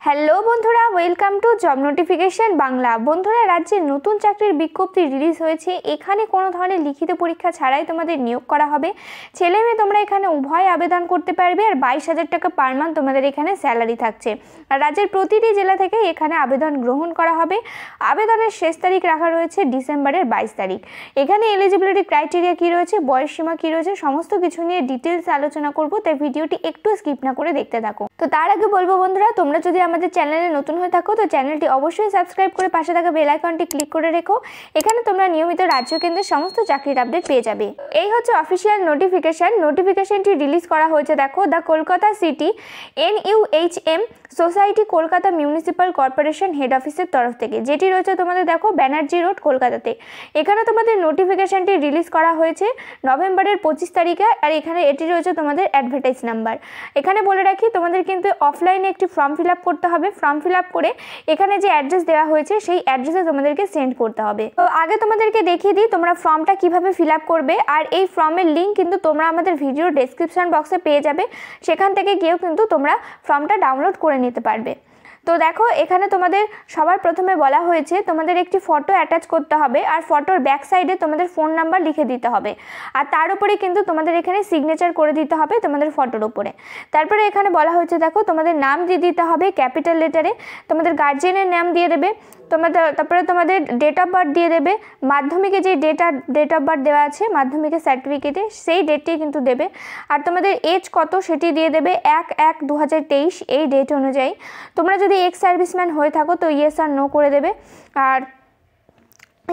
Hello বন্ধুরা, welcome to job notification Bangla. বন্ধুরা, রাজ্যে নতুন চাকরির বিজ্ঞপ্তি রিলিজ হয়েছে। এখানে কোনো ধরনের লিখিত পরীক্ষা ছাড়াই তোমাদের নিয়োগ করা হবে। ছেলে মেয়ে তোমরা এখানে উভয় আবেদন করতে পারবে। আর 22,000 টাকা পার মান্থ তোমাদের এখানে স্যালারি থাকছে। আর রাজ্যের প্রতিটি জেলা থেকে এখানে আবেদন গ্রহণ করা হবে। আবেদনের শেষ তারিখ রাখা রয়েছে ডিসেম্বরের 22 তারিখ। এখানে এলিজিবিলিটি ক্রাইটেরিয়া কী রয়েছে, বয়স সীমা কী রয়েছে, সমস্ত কিছু নিয়ে ডিটেলস আলোচনা করব। তাই ভিডিওটি একটু স্কিপ না করে দেখতে থাকো। তো তার আগে বলবো বন্ধুরা, তোমরা যদি আমাদের চ্যানেলে নতুন হয়ে থাকো তো চ্যানেলটি অবশ্যই সাবস্ক্রাইব করে পাশে থাকা বেল আইকনটি ক্লিক করে রেখো। এখানে তোমরা নিয়মিত রাজ্য কেন্দ্রের সমস্ত চাকরির আপডেট পেয়ে যাবে। এই হচ্ছে অফিসিয়াল নোটিফিকেশনটি রিলিজ করা হয়েছে। দেখো, the Kolkata city NUHM society Kolkata municipal corporation head অফিসের তরফ থেকে, যেটি রয়েছে তোমাদের দেখো ব্যানার্জি রোড কলকাতাতে। এখানে তোমাদের নোটিফিকেশনটি রিলিজ করা হয়েছে নভেম্বরের 25 তারিখে। আর এখানে এটি রয়েছে তোমাদের অ্যাডভার্টাইজ নাম্বার। এখানে বলে রাখি, তোমাদের কিন্তু অফলাইনে একটি ফর্ম ফিল আপ করতে হবে। ফর্ম ফিল আপ করে এখানে যে অ্যাড্রেস দেওয়া হয়েছে সেই অ্যাড্রেসে তোমাদেরকে সেন্ড করতে হবে। তো আগে তোমাদেরকে দেখিয়ে দিই তোমরা ফর্মটা কিভাবে ফিল আপ করবে। আর এই ফর্মের লিঙ্ক কিন্তু তোমরা আমাদের ভিডিও ডেসক্রিপশন বক্সে পেয়ে যাবে। সেখান থেকে গিয়েও কিন্তু তোমরা ফর্মটা ডাউনলোড করে নিতে পারবে। তো দেখো, এখানে তোমাদের সবার প্রথমে বলা হয়েছে তোমাদের একটি ফটো অ্যাটাচ করতে হবে। আর ফটোর ব্যাক সাইডে তোমাদের ফোন নাম্বার লিখে দিতে হবে। আর তার উপরে কিন্তু তোমাদের এখানে সিগনেচার করে দিতে হবে তোমাদের ফটোর উপরে। তারপরে এখানে বলা হয়েছে দেখো, তোমাদের নাম দিয়ে দিতে হবে ক্যাপিটাল লেটারে, তোমাদের গার্জিয়ানের নাম দিয়ে দেবে, তারপরে তোমাদের ডেট অফ বার্থ দিয়ে দেবে। মাধ্যমিকে যে ডেট অফ বার্থ দেওয়া আছে মাধ্যমিকের সার্টিফিকেটে, সেই ডেটটি কিন্তু দেবে। আর তোমাদের এজ কত সেটি দিয়ে দেবে 1/1/2023 এই ডেট অনুযায়ী। তোমরা যদি এক্স সার্ভিসম্যান হয়ে থাকো তো ইয়েস আর নো করে দেবে। আর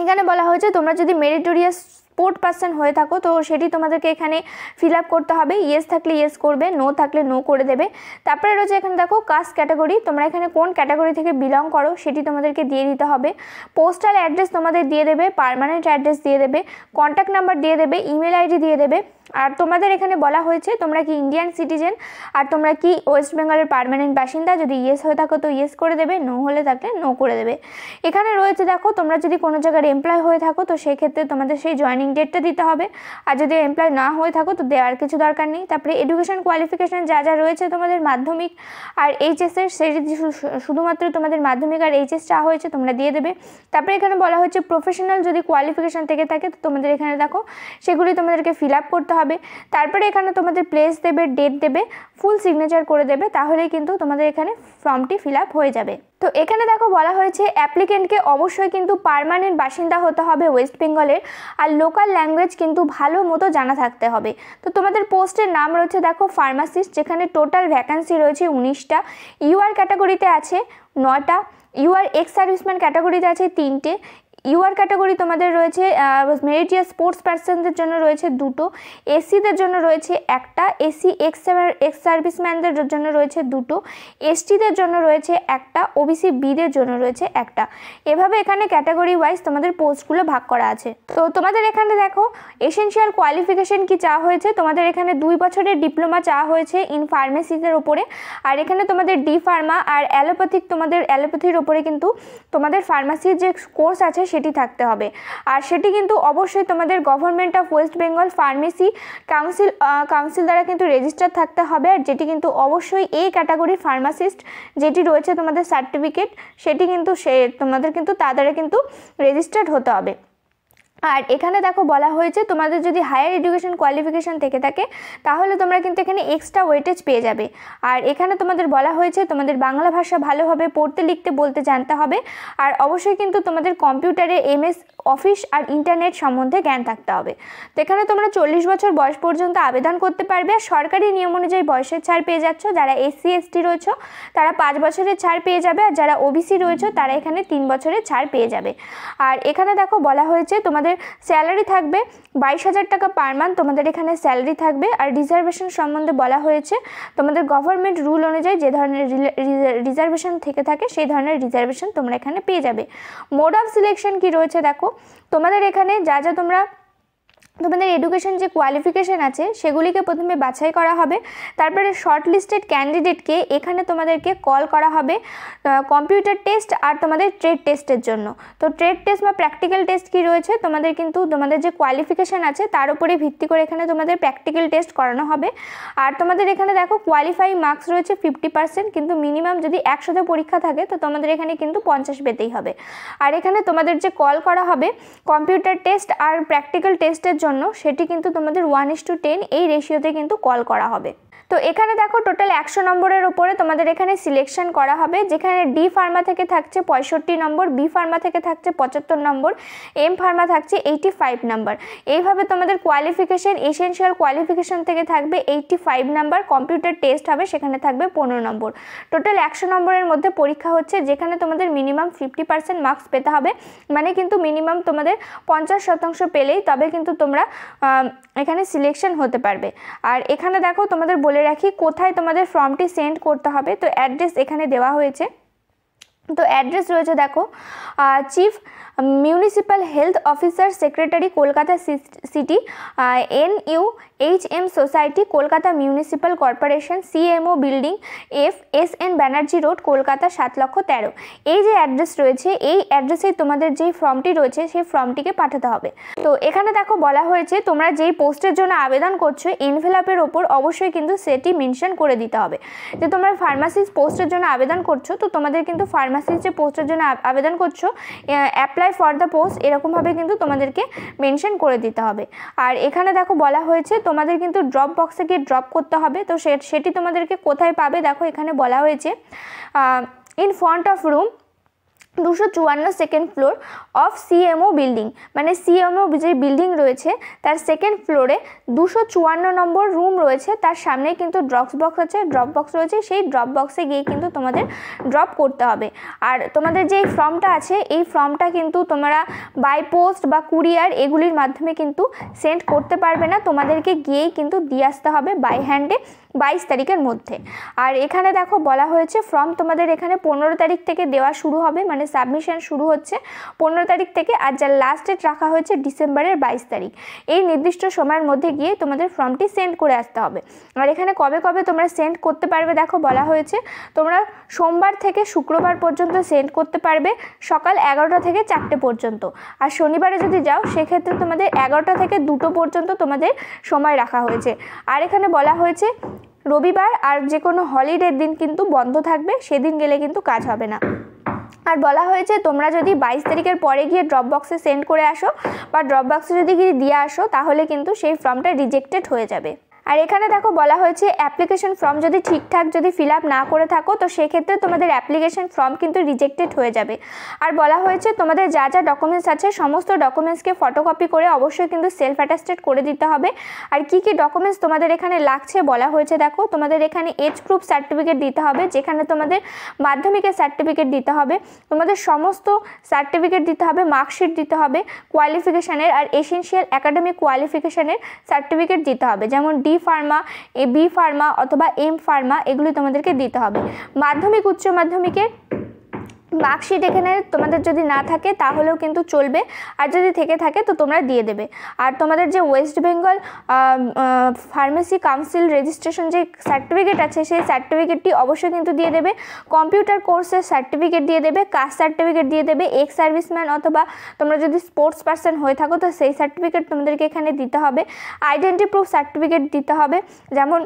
এখানে বলা হয়েছে তোমরা যদি মেরিটোরিয়াস স্পোর্ট পার্সন হয়ে থাকো তো সেটি তোমাদেরকে এখানে ফিল আপ করতে হবে। ইয়েস থাকলে ইয়েস করবে, নো থাকলে নো করে দেবে। তারপরে রয়েছে এখানে দেখো কাস্ট ক্যাটাগরি, তোমরা এখানে কোন ক্যাটাগরি থেকে বিলং করো সেটি তোমাদেরকে দিয়ে দিতে হবে। পোস্টাল অ্যাড্রেস তোমাদের দিয়ে দেবে, পার্মানেন্ট অ্যাড্রেস দিয়ে দেবে, কন্ট্যাক্ট নাম্বার দিয়ে দেবে, ইমেল আইডি দিয়ে দেবে। আর তোমাদের এখানে বলা হয়েছে তোমরা কি ইন্ডিয়ান সিটিজেন আর তোমরা কি ওয়েস্ট বেঙ্গলের পার্মানেন্ট বাসিন্দা। যদি ইয়েস হয়ে থাকো তো ইয়েস করে দেবে, নো হলে থাকলে নো করে দেবে। এখানে রয়েছে দেখো, তোমরা যদি কোনো জায়গার এমপ্লয় হয়ে থাকো তো সেই ক্ষেত্রে তোমাদের সেই জয়েনিং ডেটটা দিতে হবে। আর যদি এমপ্লয় না হয়ে থাকো তো দেওয়ার কিছু দরকার নেই। তারপরে এডুকেশন কোয়ালিফিকেশান যা যা রয়েছে তোমাদের মাধ্যমিক আর এইচএসের, সেই শুধুমাত্র তোমাদের মাধ্যমিক আর এইচএস চা হয়েছে তোমরা দিয়ে দেবে। তারপরে এখানে বলা হয়েছে প্রফেশনাল যদি কোয়ালিফিকেশান থেকে থাকে তো তোমাদের এখানে দেখো সেগুলি তোমাদেরকে ফিল আপ করতে হবে। তারপরে এখানে তোমাদের প্লেস দেবে, ডেট দেবে, ফুল সিগনেচার করে দেবে, তাহলেই কিন্তু তোমাদের এখানে ফর্মটি ফিল আপ হয়ে যাবে। তো এখানে দেখো বলা হয়েছে অ্যাপ্লিকেন্টকে অবশ্যই কিন্তু পার্মানেন্ট বাসিন্দা হতে হবে ওয়েস্ট বেঙ্গলের। আর লোকাল ল্যাঙ্গুয়েজ কিন্তু ভালো মতো জানা থাকতে হবে। তো তোমাদের পোস্টের নাম রয়েছে দেখো ফার্মাসিস্ট, যেখানে টোটাল ভ্যাকান্সি রয়েছে 19টা। ইউআর ক্যাটাগরিতে আছে 9টা, ইউআর এক্স সার্ভিসম্যান ক্যাটাগরিতে আছে 3টে, ইউআর ক্যাটাগরি তোমাদের রয়েছে মেরিটিয়াস স্পোর্টস পার্সনদের জন্য রয়েছে 2টো, এসসিদের জন্য রয়েছে 1টা, এসসি এক্স সার্ভিসম্যানদের জন্য রয়েছে 2টো, এসটিদের জন্য রয়েছে 1টা, ওবিসি বিদের জন্য রয়েছে 1টা। এভাবে এখানে ক্যাটাগরি ওয়াইজ তোমাদের পোস্টগুলো ভাগ করা আছে। তো তোমাদের এখানে দেখো এসেনশিয়াল কোয়ালিফিকেশন কি চাওয়া হয়েছে, তোমাদের এখানে 2 বছরের ডিপ্লোমা চাওয়া হয়েছে ইন ফার্মেসিসের ওপরে। আর এখানে তোমাদের ডি ফার্মা আর অ্যালোপ্যাথিক, তোমাদের অ্যালোপ্যাথির ওপরে কিন্তু তোমাদের ফার্মাসির যে কোর্স আছে সেটি থাকতে হবে। আর সেটি কিন্তু অবশ্যই তোমাদের government of West Bengal pharmacy council দ্বারা কিন্তু রেজিস্টার থাকতে হবে। আর যেটি কিন্তু অবশ্যই এই ক্যাটাগরির ফার্মাসিস্ট যেটি রয়েছে তোমাদের সার্টিফিকেট, সেটি কিন্তু তোমাদের কিন্তু তা দ্বারা কিন্তু রেজিস্টার্ড হতে হবে। আর এখানে দেখো বলা হয়েছে তোমাদের যদি হায়ার এডুকেশন কোয়ালিফিকেশান থেকে থাকে তাহলে তোমরা কিন্তু এখানে এক্সট্রা ওয়েটেজ পেয়ে যাবে। আর এখানে তোমাদের বলা হয়েছে তোমাদের বাংলা ভাষা ভালোভাবে পড়তে লিখতে বলতে জানতে হবে। আর অবশ্যই কিন্তু তোমাদের কম্পিউটারে MS অফিস আর ইন্টারনেট সম্বন্ধে জ্ঞান থাকতে হবে। তো এখানে তোমরা 40 বছর বয়স পর্যন্ত আবেদন করতে পারবে। আর সরকারি নিয়ম অনুযায়ী বয়সের ছাড় পেয়ে যাচ্ছ। যারা SC ST রয়েছে তারা 5 বছরের ছাড় পেয়ে যাবে। আর যারা OBC রয়েছে তারা এখানে 3 বছরের ছাড় পেয়ে যাবে। আর এখানে দেখো বলা হয়েছে তোমাদের স্যালারি থাকবে 22,000 টাকা পার মান্থ তোমাদের এখানে স্যালারি থাকবে। আর রিজার্ভেশন সম্বন্ধে বলা হয়েছে তোমাদের গভর্নমেন্ট রুল অনুযায়ী যে ধরনের রিজার্ভেশন থেকে থাকে সেই ধরনের রিজার্ভেশন তোমরা এখানে পেয়ে যাবে। মোড অফ সিলেকশন কি রয়েছে দেখো, তোমাদের এখানে যা যা তোমরা তোমাদের এডুকেশন যে কোয়ালিফিকেশান আছে সেগুলিকে প্রথমে বাছাই করা হবে, তারপরে শর্ট লিস্টেড ক্যান্ডিডেটকে এখানে তোমাদেরকে কল করা হবে কম্পিউটার টেস্ট আর তোমাদের ট্রেড টেস্টের জন্য। তো ট্রেড টেস্ট বা প্র্যাকটিক্যাল টেস্ট কী রয়েছে, তোমাদের কিন্তু তোমাদের যে কোয়ালিফিকেশান আছে তার উপরে ভিত্তি করে এখানে তোমাদের প্র্যাকটিক্যাল টেস্ট করানো হবে। আর তোমাদের এখানে দেখো কোয়ালিফাই মার্কস রয়েছে 50%, কিন্তু মিনিমাম যদি 100তে পরীক্ষা থাকে তো তোমাদের এখানে কিন্তু 50 পেতেই হবে। আর এখানে তোমাদের যে কল করা হবে কম্পিউটার টেস্ট আর প্র্যাকটিক্যাল টেস্টের জন্য সেটি কিন্তু তোমাদের 1:10 এই রেশিওতে কিন্তু কল করা হবে। তো এখানে দেখো টোটাল 100 নম্বরের উপরে তোমাদের এখানে সিলেকশন করা হবে, যেখানে ডি ফার্মা থেকে থাকছে 65 নম্বর, বি ফার্মা থেকে থাকছে 75 নম্বর, এম ফার্মা থাকছে 85 নম্বর। এইভাবে তোমাদের কোয়ালিফিকেশান এসেনশিয়াল কোয়ালিফিকেশান থেকে থাকবে 85 নম্বর, কম্পিউটার টেস্ট হবে সেখানে থাকবে 15 নম্বর। টোটাল 100 নম্বরের মধ্যে পরীক্ষা হচ্ছে, যেখানে তোমাদের মিনিমাম 50% মার্কস পেতে হবে, মানে কিন্তু মিনিমাম তোমাদের 50% পেলেই তবে কিন্তু তোমরা এখানে সিলেকশন হতে পারবে। আর এখানে দেখো তোমাদের বলে রাখি কোথায় তোমাদের ফর্মটি সেন্ড করতে হবে। তো অ্যাড্রেস এখানে দেওয়া হয়েছে। তো অ্যাড্রেস রয়েছে দেখো chief municipal health officer secretary Kolkata city NUHM society Kolkata municipal corporation CMO building FSN Banerjee road Kolkata 7,13,000। এই যে অ্যাড্রেস রয়েছে এই অ্যাড্রেসেই তোমাদের যেই ফর্মটি রয়েছে সেই ফর্মটিকে পাঠাতে হবে। তো এখানে দেখো বলা হয়েছে তোমরা যেই পোস্টের জন্য আবেদন করছো এনভেলপের ওপর অবশ্যই কিন্তু সেটি মেনশন করে দিতে হবে যে তোমরা ফার্মাসিস্ট পোস্টের জন্য আবেদন করছো। তো তোমাদের কিন্তু ফার্মাসিস্ট যে পোস্টের জন্য আবেদন করছো অ্যাপ্লাই ফর দ্য পোস্ট এরকমভাবে কিন্তু তোমাদেরকে মেনশন করে দিতে হবে। আর এখানে দেখো বলা হয়েছে তোমাদের কিন্তু ড্রপ বক্সে গিয়ে ড্রপ করতে হবে। তো সেটি তোমাদেরকে কোথায় পাবে দেখো এখানে বলা হয়েছে in front of room 254 second floor of CMO building, মানে CMO যে বিল্ডিং রয়েছে তার সেকেন্ড ফ্লোরে 254 নম্বর রুম রয়েছে, তার সামনেই কিন্তু ড্রপ বক্স আছে, ড্রপ বক্স রয়েছে, সেই ড্রপ বক্সে গিয়ে কিন্তু তোমাদের ড্রপ করতে হবে। আর তোমাদের যে ফর্মটা আছে এই ফর্মটা কিন্তু তোমরা বাই পোস্ট বা কুরিয়ার এগুলির মাধ্যমে কিন্তু সেন্ড করতে পারবে না, তোমাদেরকে গিয়েই কিন্তু দিয়ে আসতে হবে বাই হ্যান্ডে 22 তারিখের মধ্যে। আর এখানে দেখো বলা হয়েছে ফর্ম তোমাদের এখানে 15 তারিখ থেকে দেওয়া শুরু হবে, মানে সাবমিশন শুরু হচ্ছে 15 তারিখ থেকে, আর যার লাস্ট ডেট রাখা হয়েছে ডিসেম্বরের 22 তারিখ। এই নির্দিষ্ট সময়ের মধ্যে গিয়ে তোমাদের ফর্মটি সেন্ড করে আসতে হবে। আর এখানে কবে কবে তোমরা সেন্ড করতে পারবে দেখো বলা হয়েছে তোমরা সোমবার থেকে শুক্রবার পর্যন্ত সেন্ড করতে পারবে সকাল 11টা থেকে 4টে পর্যন্ত। আর শনিবারে যদি যাও সেক্ষেত্রে তোমাদের 11টা থেকে 2টো পর্যন্ত তোমাদের সময় রাখা হয়েছে। আর এখানে বলা হয়েছে রবিবার আর যে কোনো হলিডের দিন কিন্তু বন্ধ থাকবে, সেদিন গেলে কিন্তু কাজ হবে না। আর বলা হয়েছে তোমরা যদি 22 তারিখের পরে গিয়ে ড্রপ বক্সে সেন্ড করে আসো বা ড্রপ বক্সে যদি গিয়ে দিয়ে আসো তাহলে কিন্তু সেই ফর্মটা রিজেক্টেড হয়ে যাবে। আর এখানে দেখো বলা হয়েছে অ্যাপ্লিকেশন ফর্ম যদি ঠিকঠাক যদি ফিল আপ না করে থাকো তো সেক্ষেত্রে তোমাদের অ্যাপ্লিকেশন ফর্ম কিন্তু রিজেক্টেড হয়ে যাবে। আর বলা হয়েছে তোমাদের যা যা ডকুমেন্টস আছে সমস্ত ডকুমেন্টসকে ফটোকপি করে অবশ্যই কিন্তু সেলফ অ্যাটাস্টেড করে দিতে হবে। আর কি কি ডকুমেন্টস তোমাদের এখানে লাগছে বলা হয়েছে দেখো তোমাদের এখানে এজ প্রুফ সার্টিফিকেট দিতে হবে, যেখানে তোমাদের মাধ্যমিকের সার্টিফিকেট দিতে হবে, তোমাদের সমস্ত সার্টিফিকেট দিতে হবে, মার্কশিট দিতে হবে, কোয়ালিফিকেশানের আর এসেনশিয়াল একাডেমিক কোয়ালিফিকেশানের সার্টিফিকেট দিতে হবে, যেমন ডি ফার্মা, বি ফার্মা অথবা এম ফার্মা এগুলি তোমাদেরকে দিতে হবে। মাধ্যমিক উচ্চ মাধ্যমিকের মার্কশিট এখানে তোমাদের যদি না থাকে তাহলেও কিন্তু চলবে, আর যদি থেকে থাকে তো তোমরা দিয়ে দেবে। আর তোমাদের যে West Bengal pharmacy council registration যে সার্টিফিকেট আছে সেই সার্টিফিকেটটি অবশ্যই কিন্তু দিয়ে দেবে, কম্পিউটার কোর্সের সার্টিফিকেট দিয়ে দেবে, কাস্ট সার্টিফিকেট দিয়ে দেবে, এক্স সার্ভিসম্যান অথবা তোমরা যদি স্পোর্টস পার্সন হয়ে থাকো তো সেই সার্টিফিকেট তোমাদেরকে এখানে দিতে হবে, আইডেন্টি প্রুফ সার্টিফিকেট দিতে হবে, যেমন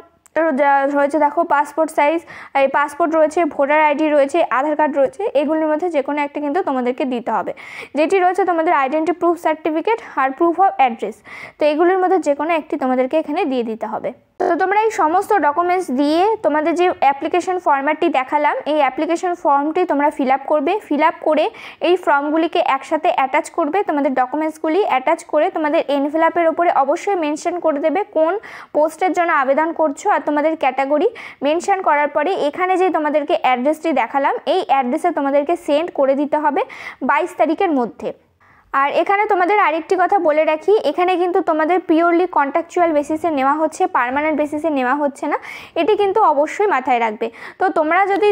রয়েছে দেখো পাসপোর্ট সাইজ, এই পাসপোর্ট রয়েছে, ভোটার আইডি রয়েছে, আধার কার্ড রয়েছে, এগুলির মধ্যে যে কোনো একটা কিন্তু তোমাদেরকে দিতে হবে। যেটি রয়েছে তোমাদের আইডেন্টি প্রুফ সার্টিফিকেট আর প্রুফ অফ অ্যাড্রেস, তো এগুলির মধ্যে যে কোনো একটি তোমাদেরকে এখানে দিয়ে দিতে হবে। তো তোমরা এই সমস্ত ডকুমেন্টস দিয়ে তোমাদের যে অ্যাপ্লিকেশন ফর্ম্যাটটি দেখালাম এই অ্যাপ্লিকেশন ফর্মটি তোমরা ফিল আপ করবে, ফিল আপ করে এই ফর্মগুলিকে একসাথে অ্যাটাচ করবে, তোমাদের ডকুমেন্টসগুলি অ্যাটাচ করে তোমাদের এনভেলপের ওপরে অবশ্যই মেনশন করে দেবে কোন পোস্টের জন্য আবেদন করছো আর তোমাদের ক্যাটাগরি মেনশন করার পরে এখানে যে তোমাদেরকে অ্যাড্রেসটি দেখালাম এই অ্যাড্রেসে তোমাদেরকে সেন্ড করে দিতে হবে 22 তারিখের মধ্যে। আর এখানে তোমাদের আরেকটি কথা বলে রাখি, এখানে কিন্তু তোমাদের পিওরলি কন্ট্রাকচুয়াল বেসিসে নেওয়া হচ্ছে, পার্মানেন্ট বেসিসে নেওয়া হচ্ছে না, এটি কিন্তু অবশ্যই মাথায় রাখবে। তো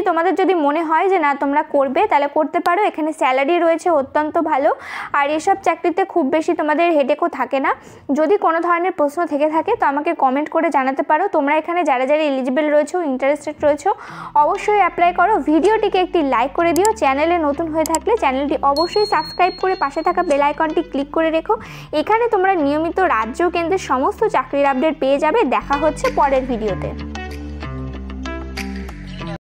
তোমাদের যদি মনে হয় যে না তোমরা করবে তাহলে করতে পারো, এখানে স্যালারি রয়েছে অত্যন্ত ভালো। আর এসব চাকরিতে খুব বেশি তোমাদের হেডেকও থাকে না। যদি কোনো ধরনের প্রশ্ন থেকে থাকে তো আমাকে কমেন্ট করে জানাতে পারো। তোমরা এখানে যারা যারা এলিজিবল রয়েছো, ইন্টারেস্টেড রয়েছো, অবশ্যই অ্যাপ্লাই করো। ভিডিওটিকে একটি লাইক করে দিও। চ্যানেলে নতুন হয়ে থাকলে চ্যানেলটি অবশ্যই সাবস্ক্রাইব করে পাশে থাকা বেল আইকনটি ক্লিক করে রেখো। এখানে তোমরা নিয়মিত রাজ্য কেন্দ্রের সমস্ত চাকরির আপডেট পেয়ে যাবে। দেখা হচ্ছে পরের ভিডিওতে।